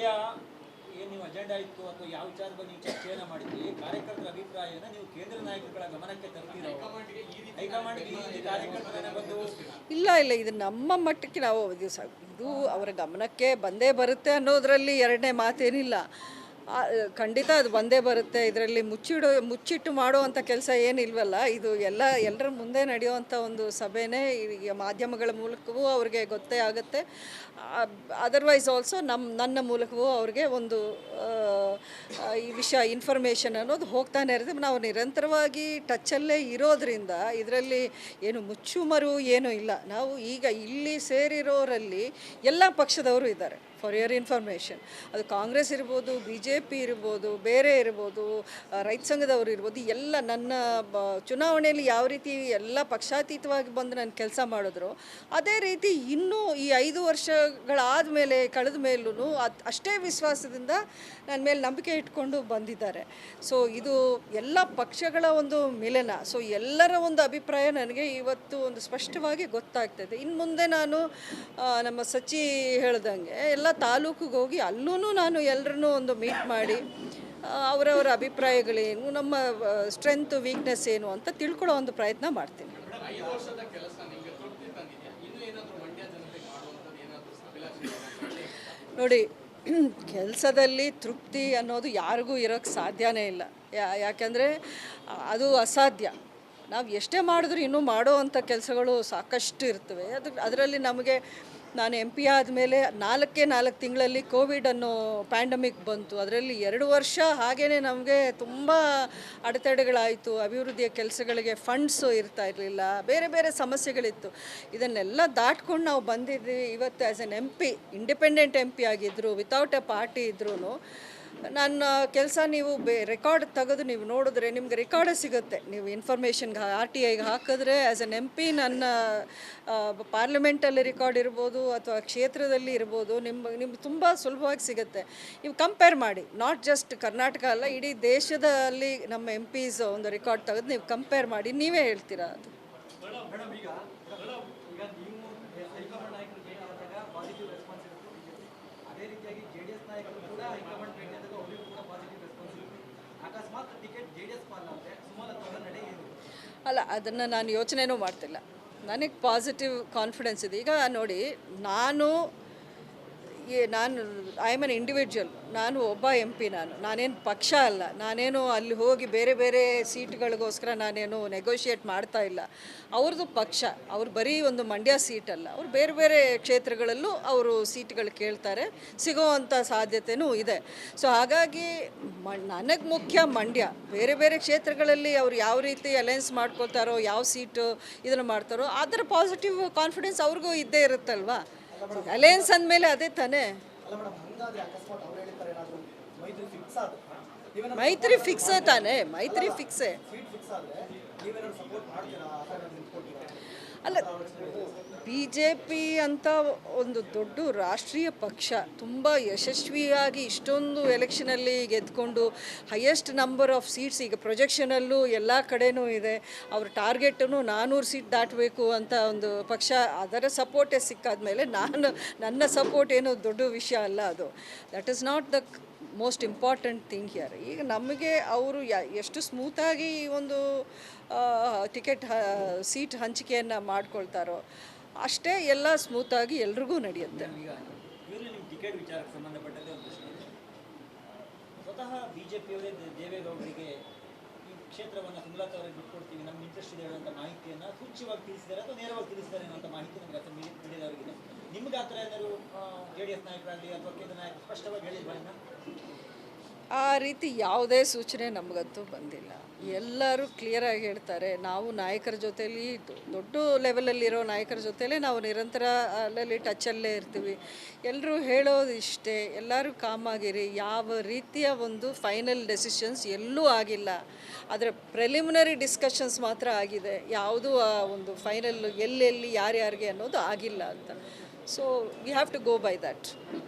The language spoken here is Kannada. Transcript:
ಸಭೆಯ ಏನು ನೀವು ಅಜೆಂಡಾ ಇತ್ತು ಅಥವಾ ಯಾವ ವಿಚಾರ ಬಗ್ಗೆ ನೀವು ಚರ್ಚೆಯನ್ನು ಮಾಡಿದ್ರಿ, ಕಾರ್ಯಕರ್ತರ ಅಭಿಪ್ರಾಯನ ನೀವು ಕೇಂದ್ರ ನಾಯಕರುಗಳ ಗಮನಕ್ಕೆ ತರ್ತೀರೋ? ಹೈಕಮಾಂಡ್ಗೆ ಈ ರೀತಿ ಕಾರ್ಯಕರ್ತರನ್ನ ಬಂದು ಇಲ್ಲ ಇದು ನಮ್ಮ ಮಟ್ಟಕ್ಕೆ ನಾವು ಇದು ಅವರ ಗಮನಕ್ಕೆ ಬಂದೇ ಬರುತ್ತೆ ಅನ್ನೋದರಲ್ಲಿ ಎರಡನೇ ಮಾತೇನಿಲ್ಲ. ಖಂಡಿತ ಅದು ಬಂದೇ ಬರುತ್ತೆ. ಇದರಲ್ಲಿ ಮುಚ್ಚಿಟ್ಟು ಮಾಡುವಂಥ ಕೆಲಸ ಏನಿಲ್ವಲ್ಲ. ಇದು ಎಲ್ಲರ ಮುಂದೆ ನಡೆಯುವಂಥ ಒಂದು ಸಭೆನೇ. ಈಗ ಮಾಧ್ಯಮಗಳ ಮೂಲಕವೂ ಅವ್ರಿಗೆ ಗೊತ್ತೇ ಆಗುತ್ತೆ. ಅದರ್ವೈಸ್ ಆಲ್ಸೋ ನನ್ನ ಮೂಲಕವೂ ಅವ್ರಿಗೆ ಒಂದು ಈ ವಿಷಯ ಇನ್ಫಾರ್ಮೇಷನ್ ಅನ್ನೋದು ಹೋಗ್ತಾನೆ ಇರುತ್ತೆ. ನಾವು ನಿರಂತರವಾಗಿ ಟಚ್ಚಲ್ಲೇ ಇರೋದ್ರಿಂದ ಇದರಲ್ಲಿ ಏನು ಮುಚ್ಚುಮರು ಏನೂ ಇಲ್ಲ. ನಾವು ಈಗ ಇಲ್ಲಿ ಸೇರಿರೋರಲ್ಲಿ ಎಲ್ಲ ಪಕ್ಷದವರು ಇದ್ದಾರೆ. ಫಾರ್ ಯುವರ್ ಇನ್ಫಾರ್ಮೇಷನ್, ಅದು ಕಾಂಗ್ರೆಸ್ ಇರ್ಬೋದು, BJP ಇರ್ಬೋದು, ಬೇರೆ ಇರ್ಬೋದು, ರೈತ ಸಂಘದವರು ಇರ್ಬೋದು, ಎಲ್ಲ ನನ್ನ ಚುನಾವಣೆಯಲ್ಲಿ ಯಾವ ರೀತಿ ಎಲ್ಲ ಪಕ್ಷಾತೀತವಾಗಿ ಬಂದು ನಾನು ಕೆಲಸ ಮಾಡಿದ್ರು, ಅದೇ ರೀತಿ ಇನ್ನೂ ಈ 5 ವರ್ಷಗಳಾದ ಮೇಲೆ ಕಳೆದ ಮೇಲೂ ಅಷ್ಟೇ ವಿಶ್ವಾಸದಿಂದ ನನ್ನ ಮೇಲೆ ನಂಬಿಕೆ ಇಟ್ಕೊಂಡು ಬಂದಿದ್ದಾರೆ. ಸೊ ಇದು ಎಲ್ಲ ಪಕ್ಷಗಳ ಒಂದು ಮಿಲನ. ಸೊ ಎಲ್ಲರ ಒಂದು ಅಭಿಪ್ರಾಯ ನನಗೆ ಇವತ್ತು ಒಂದು ಸ್ಪಷ್ಟವಾಗಿ ಗೊತ್ತಾಗ್ತದೆ. ಇನ್ನು ಮುಂದೆ ನಾನು ನಮ್ಮ ಸಚಿ ಹೇಳ್ದಂಗೆ ಎಲ್ಲ ತಾಲೂಕಿಗೆ ಹೋಗಿ ಅಲ್ಲೂ ನಾನು ಎಲ್ಲರನ್ನೂ ಒಂದು ಮೀಟ್ ಮಾಡಿ ಅವರವರ ಅಭಿಪ್ರಾಯಗಳೇನು, ನಮ್ಮ ಸ್ಟ್ರೆಂತ್ ವೀಕ್ನೆಸ್ ಏನು ಅಂತ ತಿಳ್ಕೊಳ್ಳೋ ಒಂದು ಪ್ರಯತ್ನ ಮಾಡ್ತೀನಿ. ನೋಡಿ, ಕೆಲಸದಲ್ಲಿ ತೃಪ್ತಿ ಅನ್ನೋದು ಯಾರಿಗೂ ಇರೋಕ್ಕೆ ಸಾಧ್ಯನೇ ಇಲ್ಲ. ಯಾಕೆಂದರೆ ಅದು ಅಸಾಧ್ಯ. ನಾವು ಎಷ್ಟೇ ಮಾಡಿದ್ರೂ ಇನ್ನೂ ಮಾಡೋ ಅಂಥ ಕೆಲಸಗಳು ಸಾಕಷ್ಟು ಇರ್ತವೆ. ಅದರಲ್ಲಿ ನಮಗೆ ನಾನು MP ಆದಮೇಲೆ 4 ತಿಂಗಳಲ್ಲಿ ಕೋವಿಡ್ ಅನ್ನೋ ಪ್ಯಾಂಡಮಿಕ್ ಬಂತು. ಅದರಲ್ಲಿ 2 ವರ್ಷ ಹಾಗೇ ನಮಗೆ ತುಂಬ ಅಡೆತಡೆಗಳಾಯಿತು. ಅಭಿವೃದ್ಧಿಯ ಕೆಲಸಗಳಿಗೆ ಫಂಡ್ಸು ಇರ್ತಾ ಇರಲಿಲ್ಲ, ಬೇರೆ ಬೇರೆ ಸಮಸ್ಯೆಗಳಿತ್ತು. ಇದನ್ನೆಲ್ಲ ದಾಟ್ಕೊಂಡು ನಾವು ಬಂದಿದ್ವಿ. ಇವತ್ತು as an MP, independent MP ಆಗಿದ್ದರು, ವಿತೌಟ್ ಎ ಪಾರ್ಟಿ ಇದ್ರೂ ನನ್ನ ಕೆಲಸ ನೀವು ರೆಕಾರ್ಡ್ ತೆಗೆದು ನೀವು ನೋಡಿದ್ರೆ ನಿಮ್ಗೆ ರೆಕಾರ್ಡೇ ಸಿಗುತ್ತೆ. ನೀವು ಇನ್ಫಾರ್ಮೇಷನ್ಗೆ RTIಗೆ ಹಾಕಿದ್ರೆ ಆ್ಯಸ್ ಎನ್ MP ನನ್ನ ಪಾರ್ಲಿಮೆಂಟಲ್ಲಿ ರೆಕಾರ್ಡ್ ಇರ್ಬೋದು ಅಥವಾ ಕ್ಷೇತ್ರದಲ್ಲಿ ಇರ್ಬೋದು, ನಿಮ್ಗೆ ತುಂಬ ಸುಲಭವಾಗಿ ಸಿಗುತ್ತೆ. ನೀವು ಕಂಪೇರ್ ಮಾಡಿ, ನಾಟ್ ಜಸ್ಟ್ ಕರ್ನಾಟಕ ಅಲ್ಲ, ಇಡೀ ದೇಶದಲ್ಲಿ ನಮ್ಮ MPs ಒಂದು ರೆಕಾರ್ಡ್ ತೆಗೆದು ನೀವು ಕಂಪೇರ್ ಮಾಡಿ ನೀವೇ ಹೇಳ್ತೀರಾ. ಅದು ಅಲ್ಲ, ಅದನ್ನು ನಾನು ಯೋಚನೆನೂ ಮಾಡ್ತಿಲ್ಲ. ನನಗೆ ಪಾಸಿಟಿವ್ ಕಾನ್ಫಿಡೆನ್ಸ್ ಇದೆ. ಈಗ ನೋಡಿ, ನಾನು ಐ ಆಮ್ ಎನ್ ಇಂಡಿವಿಜುವಲ್. ನಾನು ಒಬ್ಬ MP. ನಾನೇನು ಪಕ್ಷ ಅಲ್ಲ. ನಾನೇನು ಅಲ್ಲಿ ಹೋಗಿ ಬೇರೆ ಬೇರೆ ಸೀಟ್ಗಳಿಗೋಸ್ಕರ ನಾನೇನು ನೆಗೋಷಿಯೇಟ್ ಮಾಡ್ತಾ ಇಲ್ಲ. ಅವ್ರದ್ದು ಪಕ್ಷ. ಅವ್ರು ಬರೀ ಒಂದು ಮಂಡ್ಯ ಸೀಟಲ್ಲ, ಅವ್ರು ಬೇರೆ ಬೇರೆ ಕ್ಷೇತ್ರಗಳಲ್ಲೂ ಅವರು ಸೀಟ್ಗಳು ಕೇಳ್ತಾರೆ, ಸಿಗೋವಂಥ ಸಾಧ್ಯತೆಯೂ ಇದೆ. ಸೊ ಹಾಗಾಗಿ ನನಗೆ ಮುಖ್ಯ ಮಂಡ್ಯ. ಬೇರೆ ಬೇರೆ ಕ್ಷೇತ್ರಗಳಲ್ಲಿ ಅವ್ರು ಯಾವ ರೀತಿ ಅಲೈನ್ಸ್ ಮಾಡ್ಕೊಳ್ತಾರೋ, ಯಾವ ಸೀಟು ಇದನ್ನು ಮಾಡ್ತಾರೋ, ಅದರ ಪಾಸಿಟಿವ್ ಕಾನ್ಫಿಡೆನ್ಸ್ ಅವ್ರಿಗೂ ಇದ್ದೇ ಇರುತ್ತಲ್ವಾ. ಅಲೈನ್ಸ್ ಅಂದಮೇಲೆ ಅದೇ ತಾನೇ. ಮೈತ್ರಿ ಫಿಕ್ಸ್ ತಾನೆ, ಮೈತ್ರಿ ಫಿಕ್ಸೇ ಅಲ್ಲ. BJP ಅಂತ ಒಂದು ದೊಡ್ಡ ರಾಷ್ಟ್ರೀಯ ಪಕ್ಷ ತುಂಬ ಯಶಸ್ವಿಯಾಗಿ ಇಷ್ಟೊಂದು ಎಲೆಕ್ಷನಲ್ಲಿ ಗೆದ್ಕೊಂಡು ಹೈಯೆಸ್ಟ್ ನಂಬರ್ ಆಫ್ ಸೀಟ್ಸ್ ಈಗ ಪ್ರೊಜೆಕ್ಷನಲ್ಲೂ ಎಲ್ಲ ಕಡೆನೂ ಇದೆ. ಅವ್ರ ಟಾರ್ಗೆಟನ್ನು 400 ಸೀಟ್ ದಾಟಬೇಕು ಅಂತ ಒಂದು ಪಕ್ಷ. ಅದರ ಸಪೋರ್ಟೇ ಸಿಕ್ಕಾದ ಮೇಲೆ ನನ್ನ ಸಪೋರ್ಟ್ ಏನೋ ದೊಡ್ಡ ವಿಷಯ ಅಲ್ಲ. ಅದು that is not the most important thing here. ಈಗ ನಮಗೆ ಅವರು ಎಷ್ಟು ಸ್ಮೂತಾಗಿ ಒಂದು ಟಿಕೆಟ್ ಸೀಟ್ ಹಂಚಿಕೆಯನ್ನು ಮಾಡ್ಕೊಳ್ತಾರೋ ಅಷ್ಟೇ ಎಲ್ಲ ಸ್ಮೂತಾಗಿ ಎಲ್ರಿಗೂ ನಡೆಯುತ್ತೆ. ಈಗ ನಿಮ್ಮ ಟಿಕೆಟ್ ವಿಚಾರಕ್ಕೆ ಸಂಬಂಧಪಟ್ಟಂತೆ ಒಂದು ಪ್ರಶ್ನೆ. ಸ್ವತಃ BJPಯವರೇ ದೇವೇಗೌಡರಿಗೆ ಈ ಕ್ಷೇತ್ರವನ್ನು ಸುಮಲತಾ ಅವರಿಗೆ ಬಿಟ್ಕೊಡ್ತೀವಿ, ನಮ್ಗೆ ಇಂಟ್ರೆಸ್ಟ್ ಇದೆ ಅನ್ನೋ ಮಾಹಿತಿಯನ್ನು ಸೂಚ್ಯವಾಗಿ ತಿಳಿಸಿದ್ದಾರೆ ಅಥವಾ ನೇರವಾಗಿ ತಿಳಿಸಿದ್ದಾರೆ ಅನ್ನೋ ಮಾಹಿತಿ ನಮಗೆ ಅಥವಾ ನೀಡಿದವರಿಗೆ. ನಿಮ್ಗೆ ಆ ಥರ ಏನಾದರೂ JDS ನಾಯಕರಾಗಲಿ ಅಥವಾ ಕೇಂದ್ರ ನಾಯಕರು ಸ್ಪಷ್ಟವಾಗಿ ಹೇಳಿಲ್ವಾ? ಆ ರೀತಿ ಯಾವುದೇ ಸೂಚನೆ ನಮಗಂತೂ ಬಂದಿಲ್ಲ. ಎಲ್ಲರೂ ಕ್ಲಿಯರಾಗಿ ಹೇಳ್ತಾರೆ, ನಾವು ನಾಯಕರ ಜೊತೆಯಲ್ಲಿ ದೊಡ್ಡ ಲೆವೆಲಲ್ಲಿರೋ ನಾಯಕರ ಜೊತೆಲೇ ನಾವು ನಿರಂತರ ಅಲ್ಲಲ್ಲಿ ಟಚ್ಚಲ್ಲೇ ಇರ್ತೀವಿ. ಎಲ್ಲರೂ ಹೇಳೋದು ಇಷ್ಟೇ, ಎಲ್ಲರೂ ಕಾಮಾಗಿರಿ. ಯಾವ ರೀತಿಯ ಒಂದು ಫೈನಲ್ ಡೆಸಿಷನ್ಸ್ ಎಲ್ಲೂ ಆಗಿಲ್ಲ. ಅದರ ಪ್ರಿಲಿಮಿನರಿ ಡಿಸ್ಕಷನ್ಸ್ ಮಾತ್ರ ಆಗಿದೆ. ಯಾವುದೂ ಒಂದು ಫೈನಲ್ ಎಲ್ಲೆಲ್ಲಿ ಯಾರ್ಯಾರಿಗೆ ಅನ್ನೋದು ಆಗಿಲ್ಲ ಅಂತ. So we have to go by that.